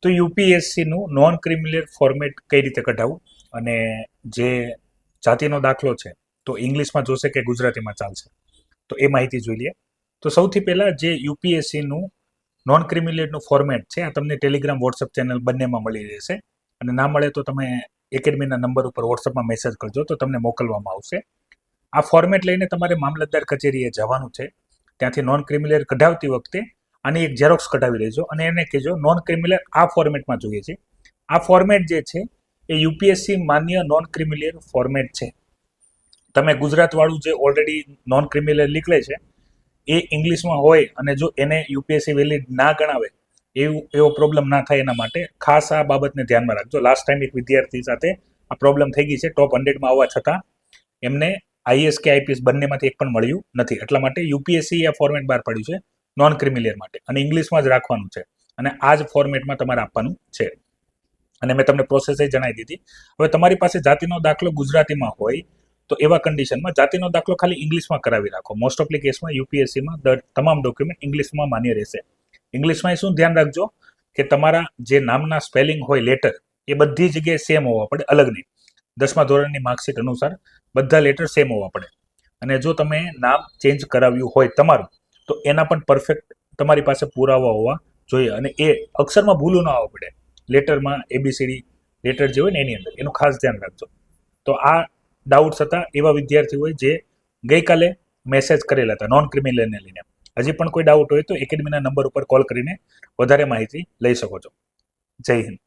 તો યુપીએસસીનું non criminal format કઈ રીતે કઢાવવું અને જે જાતિનો દાખલો છે તો ઇંગ્લિશમાં જોશે કે ગુજરાતીમાં ચાલશે, તો એ માહિતી જોઈ લઈએ. તો સૌથી પહેલાં જે યુપીએસસીનું નોન ક્રિમિનલનું ફોર્મેટ છે આ તમને ટેલિગ્રામ વોટ્સઅપ ચેનલ બંનેમાં મળી રહેશે, અને ના મળે તો તમે એકેડમીના નંબર ઉપર વોટ્સઅપમાં મેસેજ કરજો તો તમને મોકલવામાં આવશે. આ ફોર્મેટ લઈને તમારે મામલતદાર કચેરીએ જવાનું છે. ત્યાંથી નોન ક્રિમિનલ કઢાવતી વખતે આની એક ઝેરોક્સ કઢાવી લેજો અને એને કહેજો નોન ક્રિમિનલ આ ફોર્મેટમાં જોઈએ છે. આ ફોર્મેટ જે છે એ યુપીએસસી માન્ય નોન ક્રિમિનલ ફોર્મેટ છે. તમે ગુજરાતવાળું જે ઓલરેડી નોન ક્રિમિનલ નીકળે છે એ ઇંગ્લિશમાં હોય અને જો એને યુપીએસસી વેલિડ ના ગણાવે એવો પ્રોબ્લેમ ના થાય એના માટે ખાસ આ બાબતને ધ્યાનમાં રાખજો. લાસ્ટ ટાઈમ એક વિદ્યાર્થી સાથે આ પ્રોબ્લેમ થઈ ગઈ છે. ટોપ 100માં આવવા છતાં એમને આઈએએસ કે આઈપીએસ બંનેમાંથી એક પણ મળ્યું નથી. એટલા માટે યુપીએસસી આ ફોર્મેટ બહાર પાડ્યું છે નોન ક્રિમિનલ માટે, અને ઇંગ્લિશમાં જ રાખવાનું છે અને આ જ ફોર્મેટમાં તમારે આપવાનું છે. અને મેં તમને પ્રોસેસ એ જણાવી દીધી. હવે તમારી પાસે જાતિનો દાખલો ગુજરાતીમાં હોય તો એવા કન્ડિશનમાં જાતિનો દાખલો ખાલી ઇંગ્લિશમાં કરાવી રાખો. મોસ્ટ ઓફલી કેસમાં યુપીએસસીમાં તમામ ડોક્યુમેન્ટ ઇંગ્લિશમાં માન્ય રહેશે. ઇંગ્લિશમાં શું ધ્યાન રાખજો કે તમારા જે નામના સ્પેલિંગ હોય લેટર એ બધી જગ્યાએ સેમ હોવા પડે, અલગ નહીં. 10મા ધોરણની માર્કશીટ અનુસાર બધા લેટર સેમ હોવા પડે. અને જો તમે નામ ચેન્જ કરાવ્યું હોય તમારું તો એના પણ પરફેક્ટ તમારી પાસે પુરાવા હોવા જોઈએ, અને એ અક્ષરમાં ભૂલું ન આવવા પડે. લેટરમાં એબીસીડી લેટર જે હોય ને એની અંદર એનું ખાસ ધ્યાન રાખજો. તો આ ડાઉટ્સ હતા એવા વિદ્યાર્થીઓએ જે ગઈકાલે મેસેજ કરેલા હતા નોન ક્રિમિનલને લઈને. હજી પણ કોઈ ડાઉટ હોય તો એકેડમીના નંબર ઉપર કોલ કરીને વધારે માહિતી લઈ શકો છો. જય હિન્દ.